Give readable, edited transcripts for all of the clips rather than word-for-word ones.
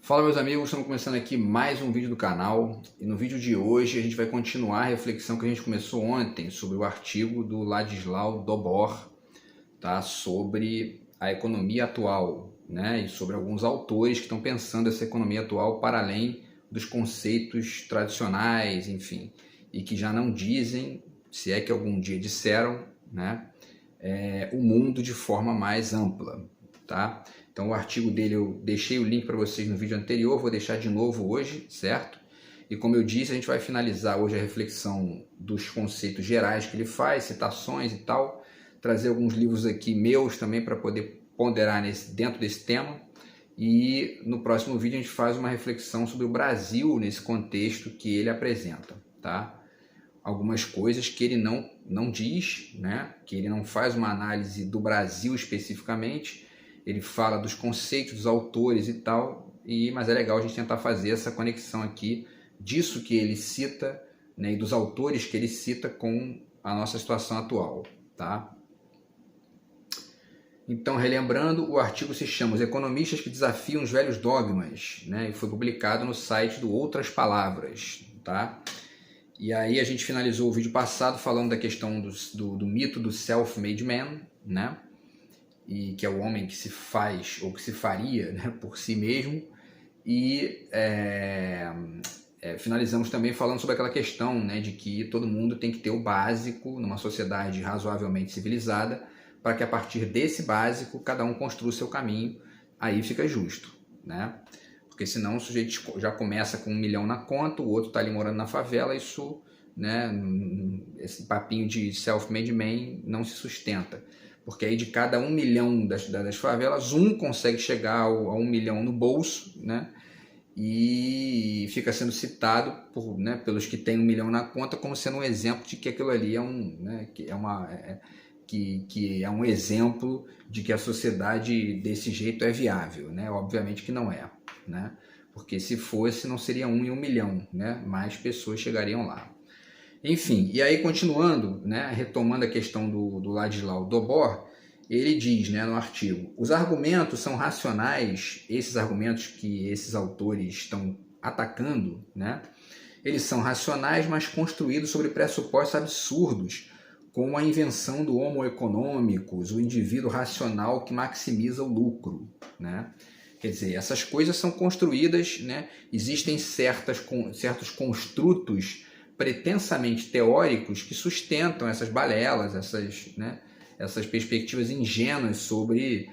Fala meus amigos, estamos começando aqui mais um vídeo do canal e no vídeo de hoje a gente vai continuar a reflexão que a gente começou ontem sobre o artigo do Ladislau Dobor, tá? Sobre a economia atual, né? E sobre alguns autores que estão pensando essa economia atual para além dos conceitos tradicionais, enfim, e que já não dizem, se é que algum dia disseram, né? O mundo de forma mais ampla, tá? Então o artigo dele eu deixei o link para vocês no vídeo anterior, vou deixar de novo hoje, certo? E como eu disse, a gente vai finalizar hoje a reflexão dos conceitos gerais que ele faz, citações e tal, trazer alguns livros aqui meus também para poder ponderar dentro desse tema. E no próximo vídeo a gente faz uma reflexão sobre o Brasil nesse contexto que ele apresenta, tá? Algumas coisas que ele não diz, né? Que ele não faz uma análise do Brasil especificamente. Ele fala dos conceitos, dos autores e tal, mas é legal a gente tentar fazer essa conexão aqui disso que ele cita, né, e dos autores que ele cita com a nossa situação atual, tá? Então, relembrando, o artigo se chama Os Economistas que Desafiam os Velhos Dogmas, né, e foi publicado no site do Outras Palavras, tá? E aí a gente finalizou o vídeo passado falando da questão do mito do self-made man, né? E que é o homem que se faz ou que se faria, né, por si mesmo. E finalizamos também falando sobre aquela questão, né, de que todo mundo tem que ter o básico numa sociedade razoavelmente civilizada para que a partir desse básico cada um construa o seu caminho, aí fica justo, né? Porque senão o sujeito já começa com 1 milhão na conta, o outro está ali morando na favela, isso, né, esse papinho de self-made man não se sustenta. Porque aí de cada 1 milhão das favelas, um consegue chegar a 1 milhão no bolso, né? E fica sendo citado pelos que têm 1 milhão na conta como sendo um exemplo de que aquilo ali é um exemplo de que a sociedade desse jeito é viável, né? Obviamente que não é, né? Porque se fosse não seria 1 em 1 milhão, né? Mais pessoas chegariam lá. Enfim, e aí continuando, né, retomando a questão do Ladislau Dobor, ele diz, né, no artigo, os argumentos são racionais, esses argumentos que esses autores estão atacando, né, eles são racionais, mas construídos sobre pressupostos absurdos, como a invenção do homo economicus, o indivíduo racional que maximiza o lucro, né? Quer dizer, essas coisas são construídas, né, existem certos construtos pretensamente teóricos que sustentam essas balelas, essas perspectivas ingênuas sobre,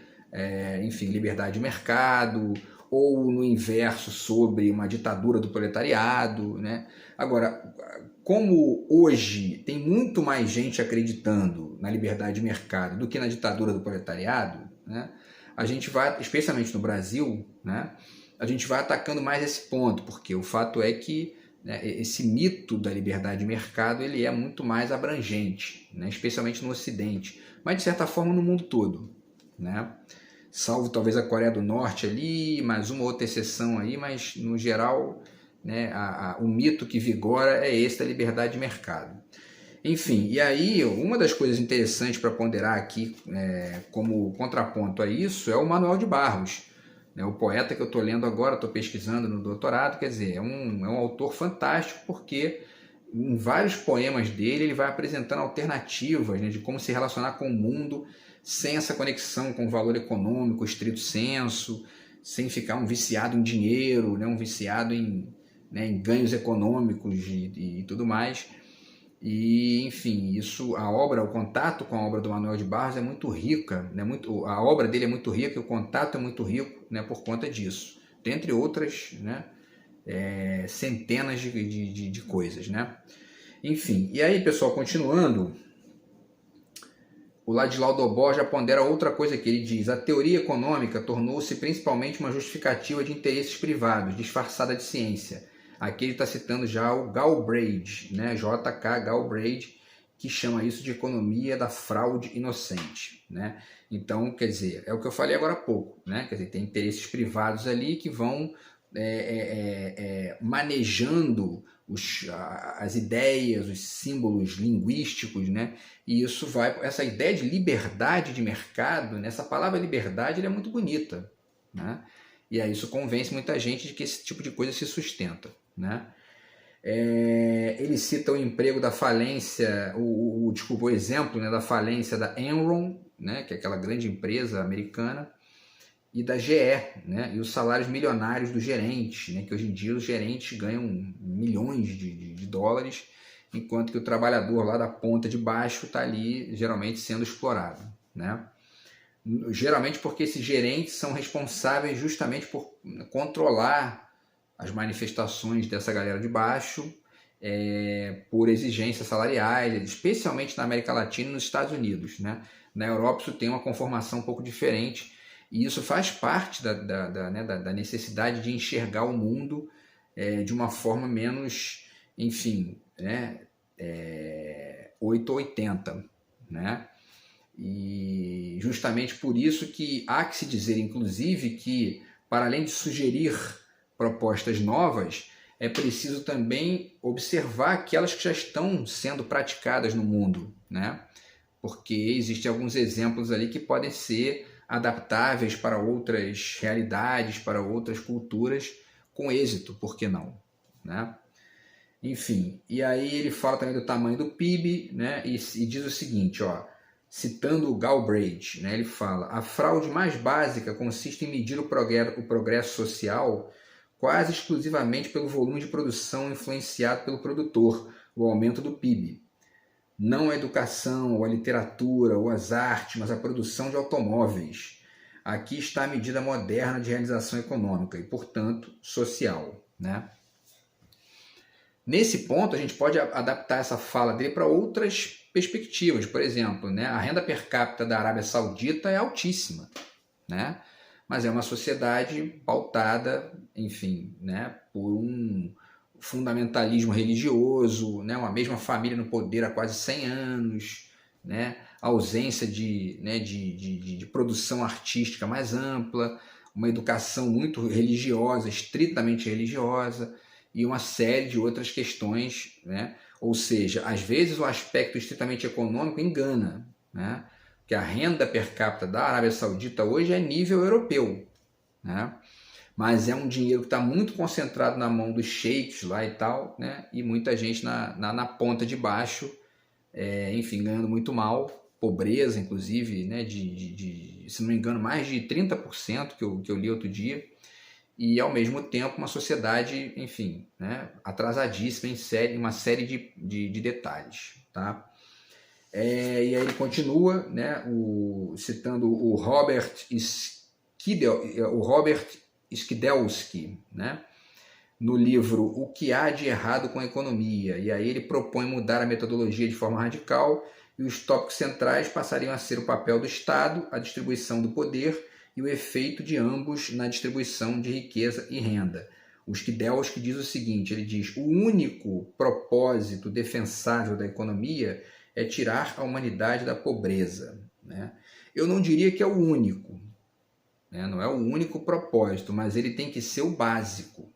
enfim, liberdade de mercado, ou no inverso sobre uma ditadura do proletariado, né? Agora, como hoje tem muito mais gente acreditando na liberdade de mercado do que na ditadura do proletariado, né? A gente vai, especialmente no Brasil, né, a gente vai atacando mais esse ponto, porque o fato é que, né, esse mito da liberdade de mercado ele é muito mais abrangente, né, especialmente no Ocidente, mas de certa forma no mundo todo, né? Salvo talvez a Coreia do Norte ali, mais uma outra exceção aí, mas no geral, né, o mito que vigora é esse da liberdade de mercado. Enfim, e aí uma das coisas interessantes para ponderar aqui como contraponto a isso é o Manuel de Barros, né, o poeta que eu estou lendo agora, estou pesquisando no doutorado, quer dizer, é um autor fantástico porque em vários poemas dele ele vai apresentando alternativas, né, de como se relacionar com o mundo sem essa conexão com o valor econômico, estrito senso, sem ficar um viciado em dinheiro, né, um viciado em ganhos econômicos e tudo mais. E, enfim, o contato com a obra do Manuel de Barros é muito rica, né? A obra dele é muito rica e o contato é muito rico, né, por conta disso, dentre outras, né, centenas de coisas, né? Enfim, e aí, pessoal, continuando, o Ladislau Dobor já pondera outra coisa que ele diz: a teoria econômica tornou-se principalmente uma justificativa de interesses privados, disfarçada de ciência. Aqui ele está citando já o Galbraith, né? J.K. Galbraith, que chama isso de economia da fraude inocente, né? Então, quer dizer, é o que eu falei agora há pouco, né? Quer dizer, tem interesses privados ali que vão manejando as ideias, os símbolos linguísticos, né? E isso essa ideia de liberdade de mercado, né? Essa palavra liberdade ela é muito bonita, né? E aí isso convence muita gente de que esse tipo de coisa se sustenta, né? Ele cita o emprego da falência, desculpa, o exemplo, né, da falência da Enron, né, que é aquela grande empresa americana, e da GE, né, e os salários milionários dos gerentes, né, que hoje em dia os gerentes ganham milhões de dólares, enquanto que o trabalhador lá da ponta de baixo está ali geralmente sendo explorado, né? Geralmente porque esses gerentes são responsáveis justamente por controlar as manifestações dessa galera de baixo, por exigências salariais, especialmente na América Latina e nos Estados Unidos, né? Na Europa isso tem uma conformação um pouco diferente, e isso faz parte da necessidade de enxergar o mundo de uma forma menos, enfim, né? 8 ou 80, né? E justamente por isso que há que se dizer, inclusive, que para além de sugerir propostas novas, é preciso também observar aquelas que já estão sendo praticadas no mundo, né? Porque existem alguns exemplos ali que podem ser adaptáveis para outras realidades, para outras culturas, com êxito, por que não, né? Enfim, e aí ele fala também do tamanho do PIB, né? E diz o seguinte, ó, citando o Galbraith, né? Ele fala: a fraude mais básica consiste em medir o progresso social quase exclusivamente pelo volume de produção influenciado pelo produtor, o aumento do PIB. Não a educação, ou a literatura, ou as artes, mas a produção de automóveis. Aqui está a medida moderna de realização econômica e, portanto, social, né? Nesse ponto, a gente pode adaptar essa fala dele para outras perspectivas. Por exemplo, né, a renda per capita da Arábia Saudita é altíssima, né? Mas é uma sociedade pautada, enfim, né, por um fundamentalismo religioso, né, uma mesma família no poder há quase 100 anos, né, ausência de produção artística mais ampla, uma educação muito religiosa, estritamente religiosa, e uma série de outras questões, né? Ou seja, às vezes o aspecto estritamente econômico engana, né? Porque a renda per capita da Arábia Saudita hoje é nível europeu, né? Mas é um dinheiro que está muito concentrado na mão dos sheiks lá e tal, né? E muita gente na ponta de baixo, enfim, ganhando muito mal, pobreza, inclusive, né? Se não me engano, mais de 30% que eu li outro dia, e ao mesmo tempo uma sociedade, enfim, né, atrasadíssima em uma série de detalhes, tá? E aí ele continua, né, citando o Robert Skidelsky, né, no livro O que há de errado com a economia, e aí ele propõe mudar a metodologia de forma radical, e os tópicos centrais passariam a ser o papel do Estado, a distribuição do poder e o efeito de ambos na distribuição de riqueza e renda. O Skidelsky diz o seguinte, ele diz: o único propósito defensável da economia é tirar a humanidade da pobreza, né? Eu não diria que é o único, né? Não é o único propósito, mas ele tem que ser o básico,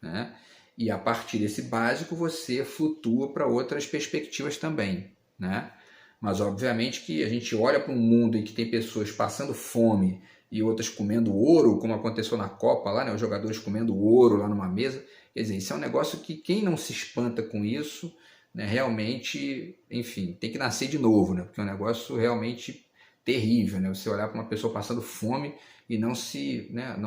né? E a partir desse básico você flutua para outras perspectivas também, né? Mas obviamente que a gente olha para um mundo em que tem pessoas passando fome e outras comendo ouro, como aconteceu na Copa lá, né? Os jogadores comendo ouro lá numa mesa. Quer dizer, isso é um negócio que quem não se espanta com isso, né, realmente, enfim, tem que nascer de novo, né? Porque é um negócio realmente terrível, né? Você olhar para uma pessoa passando fome e não se, né,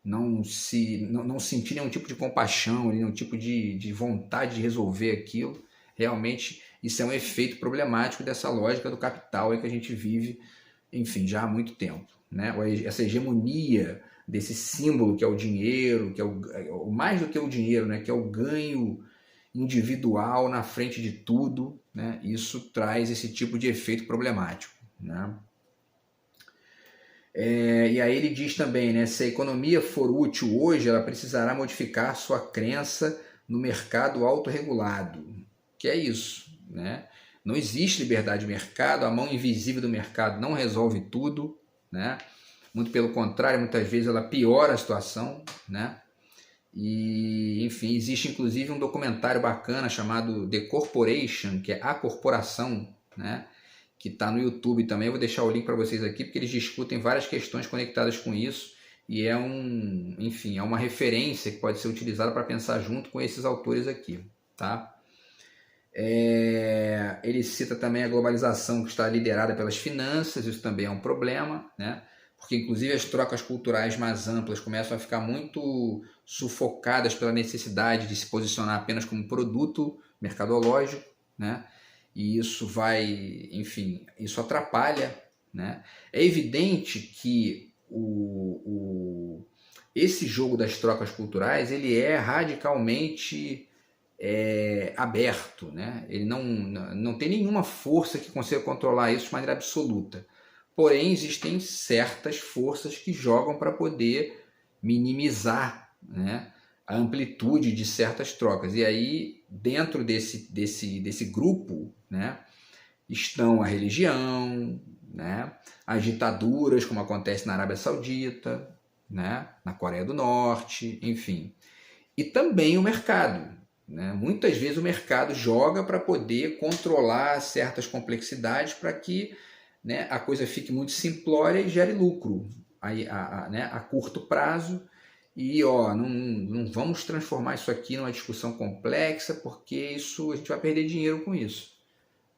não sentir nenhum tipo de compaixão, nenhum tipo de vontade de resolver aquilo. Realmente, isso é um efeito problemático dessa lógica do capital aí que a gente vive, enfim, já há muito tempo, né? Essa hegemonia desse símbolo que é o dinheiro, que é o mais do que o dinheiro, né? Que é o ganho individual na frente de tudo, né? Isso traz esse tipo de efeito problemático, né? E aí ele diz também, né? Se a economia for útil hoje, ela precisará modificar sua crença no mercado autorregulado, que é isso, né? Não existe liberdade de mercado, a mão invisível do mercado não resolve tudo, né? Muito pelo contrário, muitas vezes ela piora a situação, né? E, enfim, existe inclusive um documentário bacana chamado The Corporation, que é A Corporação, né? Que está no YouTube também. Eu vou deixar o link para vocês aqui, porque eles discutem várias questões conectadas com isso, e é enfim, é uma referência que pode ser utilizada para pensar junto com esses autores aqui, tá? Ele cita também a globalização que está liderada pelas finanças, isso também é um problema, né? Porque inclusive as trocas culturais mais amplas começam a ficar muito sufocadas pela necessidade de se posicionar apenas como produto mercadológico, né? E isso vai, enfim, isso atrapalha, né? É evidente que esse jogo das trocas culturais ele é radicalmente aberto, né? Ele não tem nenhuma força que consiga controlar isso de maneira absoluta. Porém, existem certas forças que jogam para poder minimizar, né, a amplitude de certas trocas. E aí, dentro desse grupo, né, estão a religião, né, as ditaduras, como acontece na Arábia Saudita, né, na Coreia do Norte, enfim. E também o mercado. Né? Muitas vezes o mercado joga para poder controlar certas complexidades para que, né, a coisa fique muito simplória e gere lucro a curto prazo. E não vamos transformar isso aqui numa discussão complexa, porque a gente vai perder dinheiro com isso.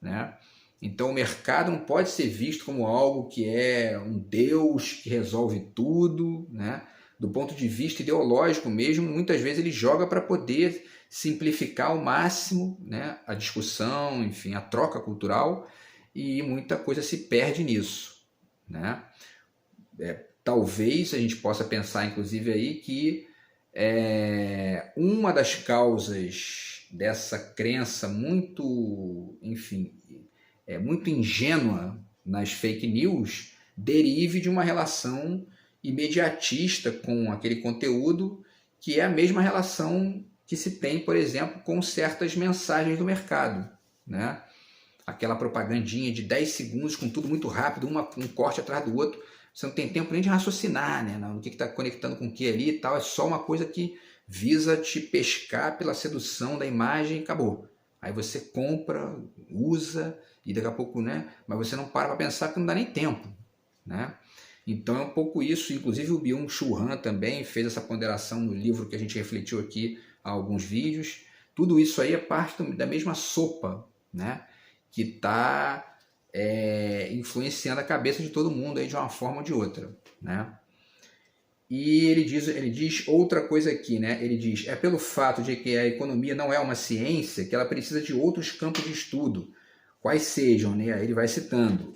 Né? Então o mercado não pode ser visto como algo que é um Deus que resolve tudo, né? Do ponto de vista ideológico mesmo, muitas vezes ele joga para poder simplificar ao máximo, né, a discussão, enfim, a troca cultural, e muita coisa se perde nisso. Né? Talvez a gente possa pensar, inclusive, aí que uma das causas dessa crença muito, enfim, muito ingênua nas fake news derive de uma relação imediatista com aquele conteúdo, que é a mesma relação que se tem, por exemplo, com certas mensagens do mercado. Né? Aquela propagandinha de 10 segundos com tudo muito rápido, um corte atrás do outro, você não tem tempo nem de raciocinar, né? O que está conectando com o que ali e tal, é só uma coisa que visa te pescar pela sedução da imagem e acabou. Aí você compra, usa e daqui a pouco, né? Mas você não para pensar porque não dá nem tempo, né? Então é um pouco isso. Inclusive o Byung-Chul Han também fez essa ponderação no livro que a gente refletiu aqui há alguns vídeos. Tudo isso aí é parte da mesma sopa, né? Que está influenciando a cabeça de todo mundo aí de uma forma ou de outra, né? E ele diz outra coisa aqui, né? Ele diz, pelo fato de que a economia não é uma ciência que ela precisa de outros campos de estudo, quais sejam, né? Aí ele vai citando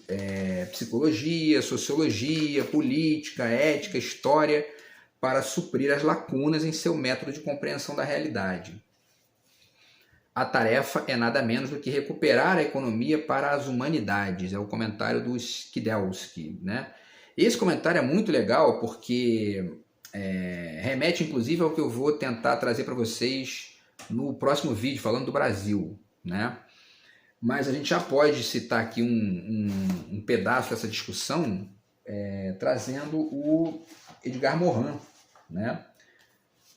psicologia, sociologia, política, ética, história, para suprir as lacunas em seu método de compreensão da realidade. A tarefa é nada menos do que recuperar a economia para as humanidades. É o comentário do Skidelsky, né? Esse comentário é muito legal porque remete inclusive ao que eu vou tentar trazer para vocês no próximo vídeo, falando do Brasil, né? Mas a gente já pode citar aqui um pedaço dessa discussão trazendo o Edgar Morin, né?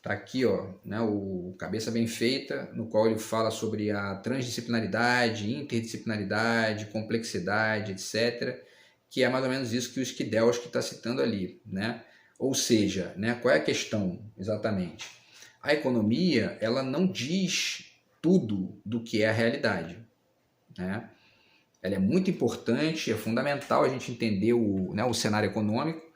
Tá aqui, né, o Cabeça Bem Feita, no qual ele fala sobre a transdisciplinaridade, interdisciplinaridade, complexidade, etc., que é mais ou menos isso que o Skidelsky está citando ali, né? Ou seja, né, qual é a questão exatamente? A economia, ela não diz tudo do que é a realidade, né? Ela é muito importante, é fundamental a gente entender o cenário econômico,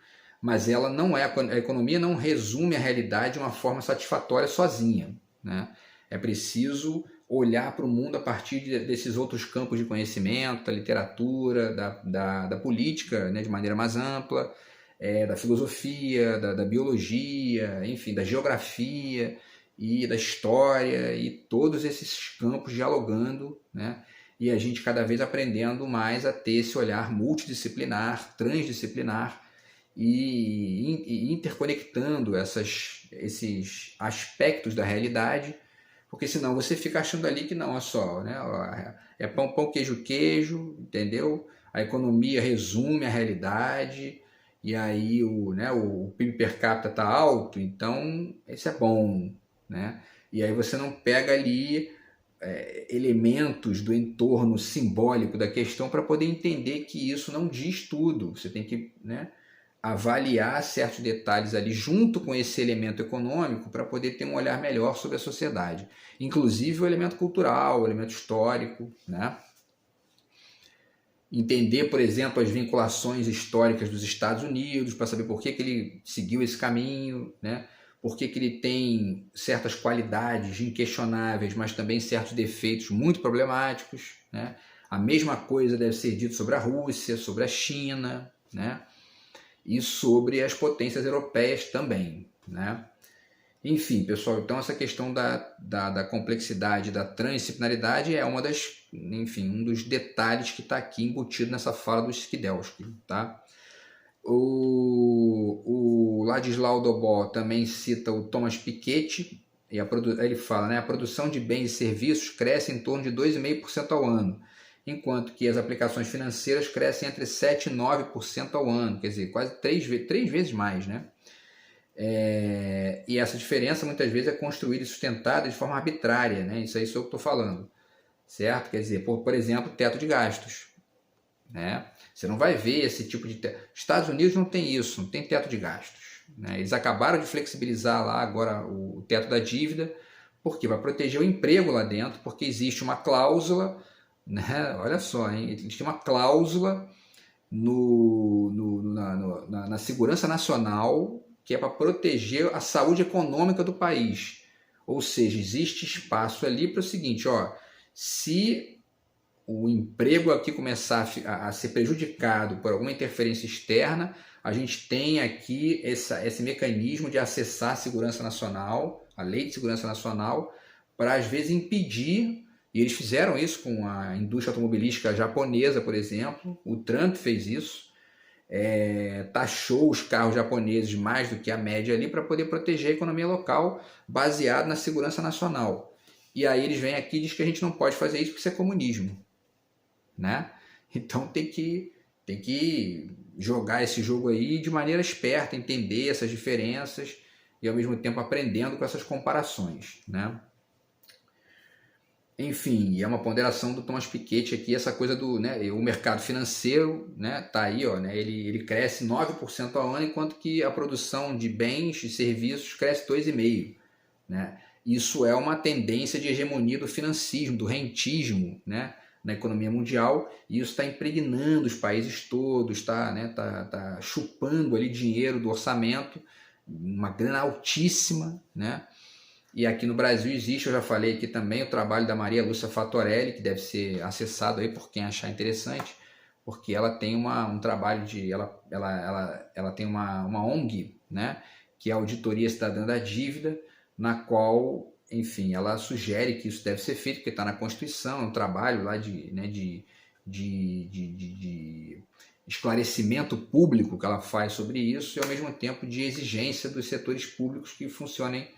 mas ela não a economia não resume a realidade de uma forma satisfatória sozinha, né? É preciso olhar para o mundo a partir desses outros campos de conhecimento, da literatura, da política, né, de maneira mais ampla, da filosofia, da biologia, enfim, da geografia e da história, e todos esses campos dialogando, né? E a gente cada vez aprendendo mais a ter esse olhar multidisciplinar, transdisciplinar, e interconectando esses aspectos da realidade, porque senão você fica achando ali que não, é só, né? É pão, pão, queijo, queijo, entendeu? A economia resume a realidade, e aí o PIB per capita está alto, então isso é bom, né? E aí você não pega ali elementos do entorno simbólico da questão para poder entender que isso não diz tudo. Você tem que, né, avaliar certos detalhes ali junto com esse elemento econômico para poder ter um olhar melhor sobre a sociedade. Inclusive o elemento cultural, o elemento histórico, né? Entender, por exemplo, as vinculações históricas dos Estados Unidos, para saber por que ele seguiu esse caminho, né? Por que ele tem certas qualidades inquestionáveis, mas também certos defeitos muito problemáticos, né? A mesma coisa deve ser dito sobre a Rússia, sobre a China, né? E sobre as potências europeias também, né? Enfim, pessoal, então essa questão da complexidade, da transdisciplinaridade é uma das, enfim, um dos detalhes que está aqui embutido nessa fala do Skidelsky, tá? O Ladislau Dobó também cita o Thomas Piketty, e ele fala, né, a produção de bens e serviços cresce em torno de 2,5% ao ano, enquanto que as aplicações financeiras crescem entre 7% e 9% ao ano, quer dizer, quase três vezes mais, né? E essa diferença muitas vezes é construída e sustentada de forma arbitrária, né? Isso aí sou eu que estou falando, certo? Quer dizer, por exemplo, teto de gastos, né? Você não vai ver esse tipo de teto. Estados Unidos não tem isso, não tem teto de gastos, né? Eles acabaram de flexibilizar lá agora o teto da dívida, porque vai proteger o emprego lá dentro, porque existe uma cláusula, né? Olha só, hein? Existe uma cláusula na segurança nacional que é para proteger a saúde econômica do país. Ou seja, existe espaço ali para o seguinte, ó, se o emprego aqui começar a ser prejudicado por alguma interferência externa, a gente tem aqui esse mecanismo de acessar a segurança nacional, a lei de segurança nacional, para às vezes impedir, e eles fizeram isso com a indústria automobilística japonesa, por exemplo, o Trump fez isso, taxou os carros japoneses mais do que a média ali para poder proteger a economia local baseado na segurança nacional. E aí eles vêm aqui e dizem que a gente não pode fazer isso porque isso é comunismo, né? Então tem que jogar esse jogo aí de maneira esperta, entender essas diferenças e ao mesmo tempo aprendendo com essas comparações, né? Enfim, é uma ponderação do Thomas Piketty aqui, essa coisa do, né, o mercado financeiro, né, tá aí, ó, né, ele cresce 9% ao ano, enquanto que a produção de bens e serviços cresce 2,5%, né? Isso é uma tendência de hegemonia do financismo, do rentismo, né, na economia mundial, e isso está impregnando os países todos, tá chupando ali dinheiro do orçamento, uma grana altíssima, né? E aqui no Brasil existe, eu já falei aqui também, o trabalho da Maria Lúcia Fattorelli, que deve ser acessado aí por quem achar interessante, porque ela tem um trabalho de... Ela tem uma ONG, né, que é a Auditoria Cidadã da Dívida, na qual, enfim, ela sugere que isso deve ser feito, porque está na Constituição, é um trabalho lá de esclarecimento público que ela faz sobre isso, e ao mesmo tempo de exigência dos setores públicos que funcionem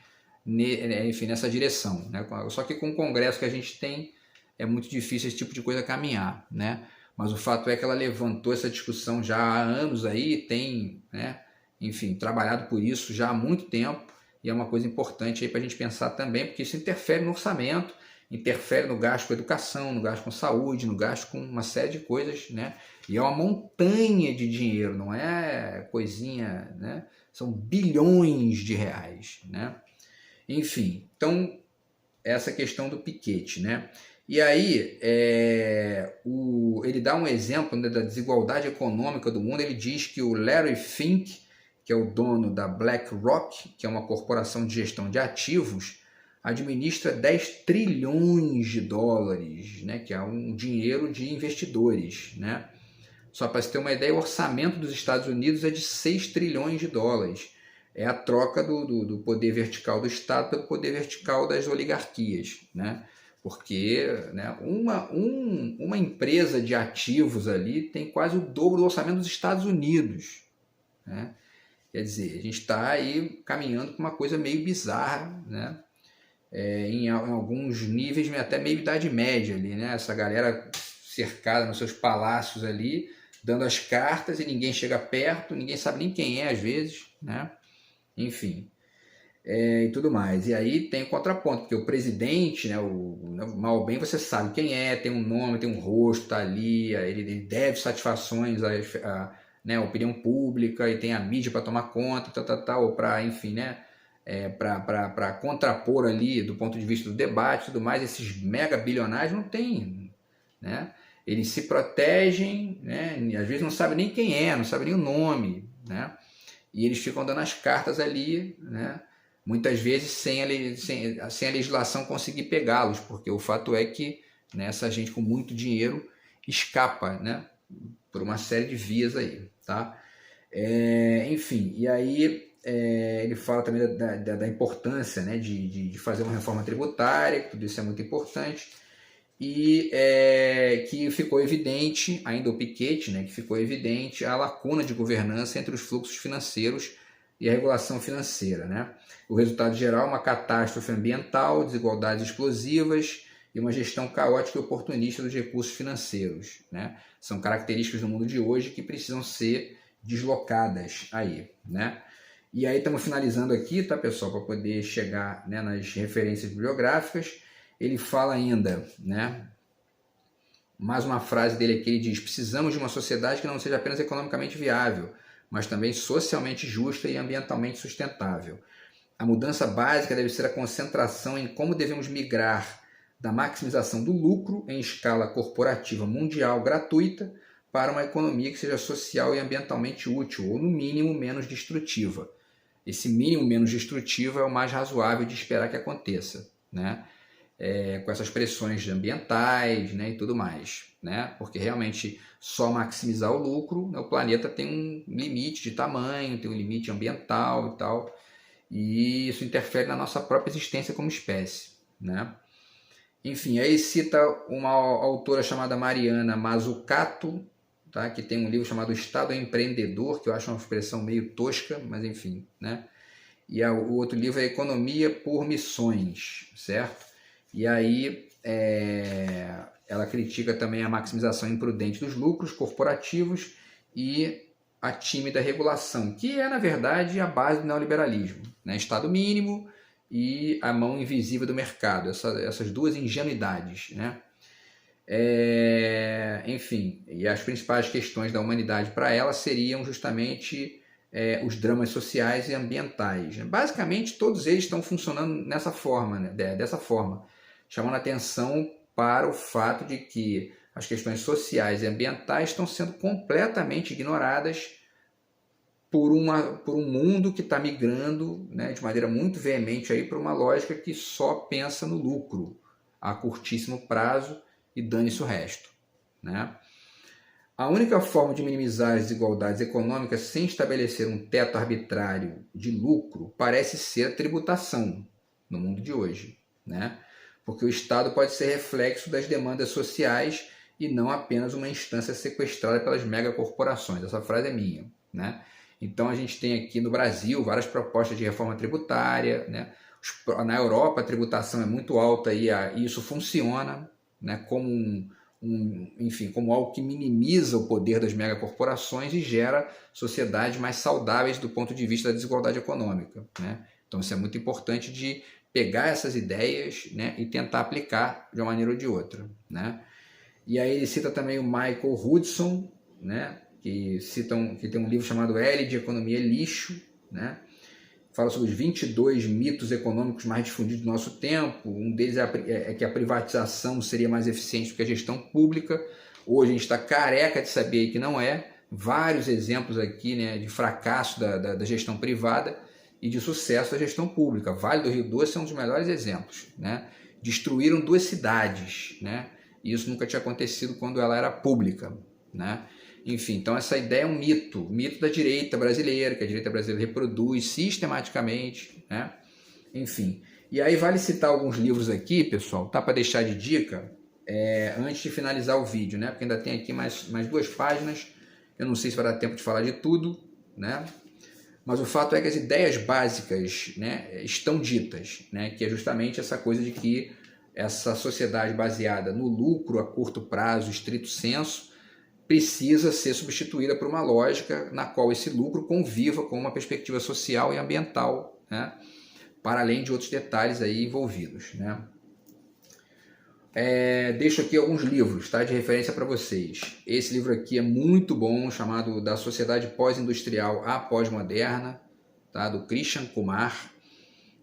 enfim, nessa direção, né? Só que com o Congresso que a gente tem é muito difícil esse tipo de coisa caminhar, né? Mas o fato é que ela levantou essa discussão já há anos aí, tem, né, enfim, trabalhado por isso já há muito tempo, e é uma coisa importante aí para a gente pensar também, porque isso interfere no orçamento, interfere no gasto com educação, no gasto com saúde, no gasto com uma série de coisas, né? E é uma montanha de dinheiro, não é coisinha, né? São bilhões de reais, né? Enfim, então, essa questão do Piketty, né? E aí, ele dá um exemplo, né, da desigualdade econômica do mundo. Ele diz que o Larry Fink, que é o dono da BlackRock, que é uma corporação de gestão de ativos, administra 10 trilhões de dólares, né, que é um dinheiro de investidores, né? Só para você ter uma ideia, o orçamento dos Estados Unidos é de 6 trilhões de dólares. É a troca do poder vertical do Estado pelo poder vertical das oligarquias, né? Porque, né, uma empresa de ativos ali tem quase o dobro do orçamento dos Estados Unidos, né? Quer dizer, a gente está aí caminhando para uma coisa meio bizarra, né? Em alguns níveis até meio Idade Média ali, né? Essa galera cercada nos seus palácios ali, dando as cartas e ninguém chega perto, ninguém sabe nem quem é às vezes, né? Enfim, e tudo mais. E aí tem o contraponto, porque o presidente, né, mal ou bem você sabe quem é, tem um nome, tem um rosto, tá ali, ele deve satisfações né, a opinião pública e tem a mídia para tomar conta, ou para, enfim, né, para contrapor ali do ponto de vista do debate e tudo mais, esses mega bilionários não têm, né? Eles se protegem, né? Às vezes não sabem nem quem é, não sabem nem o nome, né? E eles ficam dando as cartas ali, né? Muitas vezes sem a legislação conseguir pegá-los, porque o fato é que, né, essa gente com muito dinheiro escapa, né, por uma série de vias aí, tá? Enfim, e aí ele fala também da importância, né, de fazer uma reforma tributária, que tudo isso é muito importante, e que ficou evidente, ainda o Piketty, né, que ficou evidente a lacuna de governança entre os fluxos financeiros e a regulação financeira, né? O resultado geral é uma catástrofe ambiental, desigualdades explosivas e uma gestão caótica e oportunista dos recursos financeiros, né? São características do mundo de hoje que precisam ser deslocadas aí, né? E aí estamos finalizando aqui, tá, pessoal, para poder chegar, né, nas referências bibliográficas. Ele fala ainda, né, mais uma frase dele aqui, ele diz: precisamos de uma sociedade que não seja apenas economicamente viável, mas também socialmente justa e ambientalmente sustentável. A mudança básica deve ser a concentração em como devemos migrar da maximização do lucro em escala corporativa mundial gratuita para uma economia que seja social e ambientalmente útil, ou no mínimo menos destrutiva. Esse mínimo menos destrutivo é o mais razoável de esperar que aconteça, né? Com essas pressões ambientais, né, e tudo mais, né? Porque realmente só maximizar o lucro, né, o planeta tem um limite de tamanho, tem um limite ambiental e tal, e isso interfere na nossa própria existência como espécie, né? Enfim, aí cita uma autora chamada Mariana Mazzucato, tá? Que tem um livro chamado Estado Empreendedor, que eu acho uma expressão meio tosca, mas enfim, né? E o outro livro é Economia por Missões, certo? E aí ela critica também a maximização imprudente dos lucros corporativos e a tímida regulação, que é, na verdade, a base do neoliberalismo, né? Estado mínimo e a mão invisível do mercado, essas duas ingenuidades, né? Enfim, e as principais questões da humanidade para ela seriam justamente os dramas sociais e ambientais, né? Basicamente, todos eles estão funcionando nessa forma, né? Dessa forma, chamando atenção para o fato de que as questões sociais e ambientais estão sendo completamente ignoradas por um mundo que está migrando, né, de maneira muito veemente para uma lógica que só pensa no lucro a curtíssimo prazo e dane-se o resto, né? A única forma de minimizar as desigualdades econômicas sem estabelecer um teto arbitrário de lucro parece ser a tributação no mundo de hoje, né? Porque o Estado pode ser reflexo das demandas sociais e não apenas uma instância sequestrada pelas megacorporações. Essa frase é minha, né? Então a gente tem aqui no Brasil várias propostas de reforma tributária, né? Na Europa a tributação é muito alta e isso funciona, né, como enfim, como algo que minimiza o poder das megacorporações e gera sociedades mais saudáveis do ponto de vista da desigualdade econômica, né? Então isso é muito importante de pegar essas ideias, né, e tentar aplicar de uma maneira ou de outra, né? E aí ele cita também o Michael Hudson, né, que tem um livro chamado L de Economia Lixo, né? Fala sobre os 22 mitos econômicos mais difundidos do nosso tempo. Um deles é que a privatização seria mais eficiente do que a gestão pública. Hoje a gente está careca de saber que não é. Vários exemplos aqui, né, de fracasso da gestão privada e de sucesso da gestão pública. Vale do Rio Doce é um dos melhores exemplos, né? Destruíram 2 cidades, né? E isso nunca tinha acontecido quando ela era pública, né? Enfim, então essa ideia é um mito da direita brasileira, que a direita brasileira reproduz sistematicamente, né? Enfim, e aí vale citar alguns livros aqui, pessoal, tá, para deixar de dica, antes de finalizar o vídeo, né? Porque ainda tem aqui mais 2 páginas, eu não sei se vai dar tempo de falar de tudo, né? Mas o fato é que as ideias básicas, né, estão ditas, né? Que é justamente essa coisa de que essa sociedade baseada no lucro a curto prazo, estrito senso, precisa ser substituída por uma lógica na qual esse lucro conviva com uma perspectiva social e ambiental, né? Para além de outros detalhes aí envolvidos, né? Deixo aqui alguns livros, tá, de referência para vocês. Esse livro aqui é muito bom, chamado Da Sociedade Pós-Industrial à Pós-Moderna, tá, do Christian Kumar.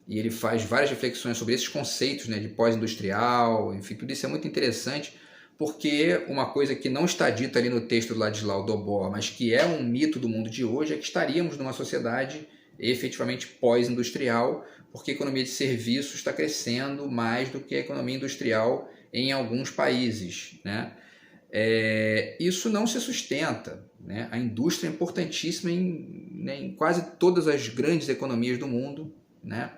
E ele faz várias reflexões sobre esses conceitos, né, de pós-industrial, enfim, tudo isso é muito interessante, porque uma coisa que não está dita ali no texto do Ladislau Dobor, mas que é um mito do mundo de hoje, é que estaríamos numa sociedade efetivamente pós-industrial, porque a economia de serviços está crescendo mais do que a economia industrial em alguns países, né? Isso não se sustenta, né? A indústria é importantíssima em quase todas as grandes economias do mundo, né?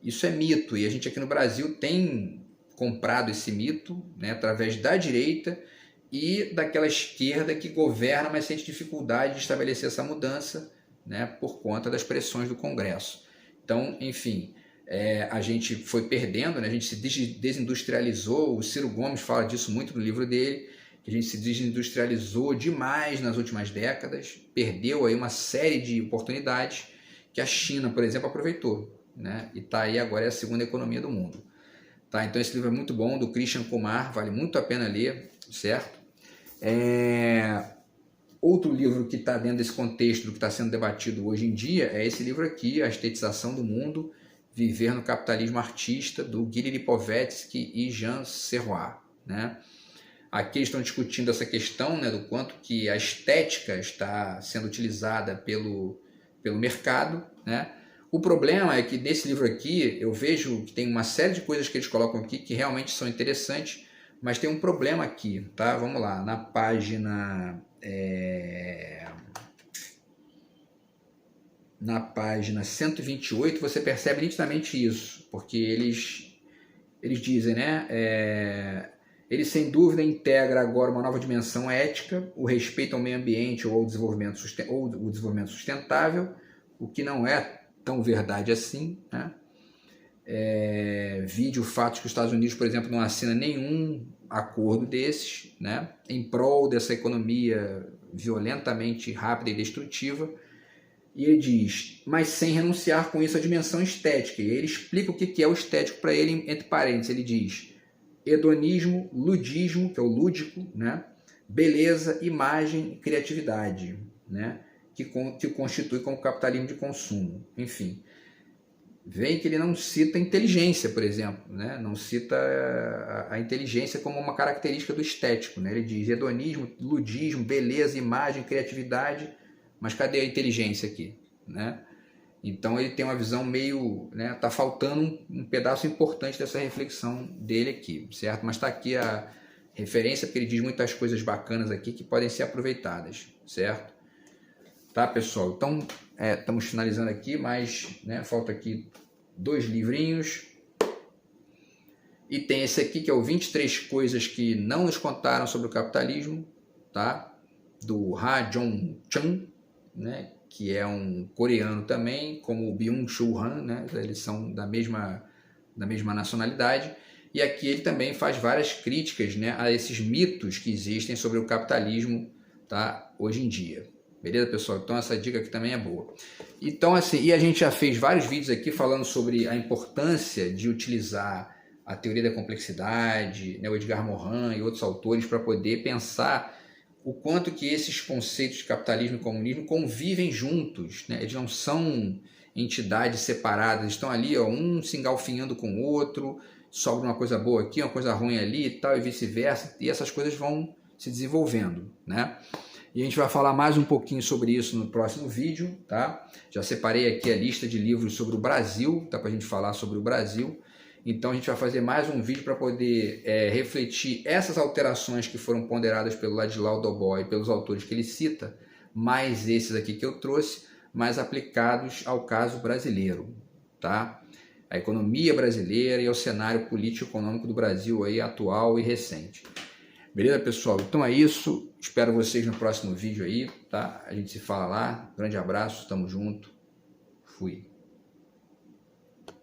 Isso é mito, e a gente aqui no Brasil tem comprado esse mito, né, através da direita e daquela esquerda que governa, mas sente dificuldade de estabelecer essa mudança, né, por conta das pressões do Congresso. Então, enfim, a gente foi perdendo, né, a gente se desindustrializou, o Ciro Gomes fala disso muito no livro dele, que a gente se desindustrializou demais nas últimas décadas, perdeu aí uma série de oportunidades que a China, por exemplo, aproveitou, né, e está aí agora, é a segunda economia do mundo. Tá, então esse livro é muito bom, do Christian Kumar, vale muito a pena ler, certo? Outro livro que está dentro desse contexto do que está sendo debatido hoje em dia é esse livro aqui, A Estetização do Mundo, Viver no Capitalismo Artista, do Guy Lipovetsky e Jean Serrois, né? Aqui eles estão discutindo essa questão, né, do quanto que a estética está sendo utilizada pelo mercado, né? O problema é que nesse livro aqui eu vejo que tem uma série de coisas que eles colocam aqui que realmente são interessantes, mas tem um problema aqui, tá? Vamos lá, na página 128 você percebe nitidamente isso, porque eles dizem, né? Ele sem dúvida integra agora uma nova dimensão ética, o respeito ao meio ambiente ou o desenvolvimento sustentável, o que não é tão verdade assim, né? Vide o fato de que os Estados Unidos, por exemplo, não assina nenhum acordo desses, né, em prol dessa economia violentamente rápida e destrutiva. E ele diz, mas sem renunciar com isso à dimensão estética. E ele explica o que é o estético para ele, entre parênteses. Ele diz hedonismo, ludismo, que é o lúdico, né, beleza, imagem e criatividade, né, que constitui como capitalismo de consumo. Enfim, vem que ele não cita inteligência, por exemplo, né? Não cita a inteligência como uma característica do estético, né? Ele diz hedonismo, ludismo, beleza, imagem, criatividade, mas cadê a inteligência aqui, né? Então ele tem uma visão meio, né, tá faltando um pedaço importante dessa reflexão dele aqui, certo? Mas está aqui a referência, porque ele diz muitas coisas bacanas aqui que podem ser aproveitadas, certo? Tá, pessoal? Então, estamos finalizando aqui, mas, né, falta aqui 2 livrinhos. E tem esse aqui, que é o 23 Coisas que Não Nos Contaram sobre o Capitalismo, tá? Do Ha Jong-chang, né, que é um coreano também, como o Byung-Chul Han, né? Eles são da mesma nacionalidade. E aqui ele também faz várias críticas, né, a esses mitos que existem sobre o capitalismo, tá, hoje em dia. Beleza, pessoal? Então essa dica aqui também é boa. Então, assim, e a gente já fez vários vídeos aqui falando sobre a importância de utilizar a teoria da complexidade, né, o Edgar Morin e outros autores para poder pensar o quanto que esses conceitos de capitalismo e comunismo convivem juntos, né? Eles não são entidades separadas, estão ali, ó, um se engalfinhando com o outro, sobra uma coisa boa aqui, uma coisa ruim ali e tal, e vice-versa, e essas coisas vão se desenvolvendo, né? E a gente vai falar mais um pouquinho sobre isso no próximo vídeo, tá? Já separei aqui a lista de livros sobre o Brasil, tá, para a gente falar sobre o Brasil. Então a gente vai fazer mais um vídeo para poder refletir essas alterações que foram ponderadas pelo Ladislau Dobor e pelos autores que ele cita, mais esses aqui que eu trouxe, mais aplicados ao caso brasileiro, tá? A economia brasileira e ao cenário político-econômico do Brasil aí, atual e recente. Beleza, pessoal? Então é isso. Espero vocês no próximo vídeo aí, tá? A gente se fala lá. Grande abraço, tamo junto. Fui.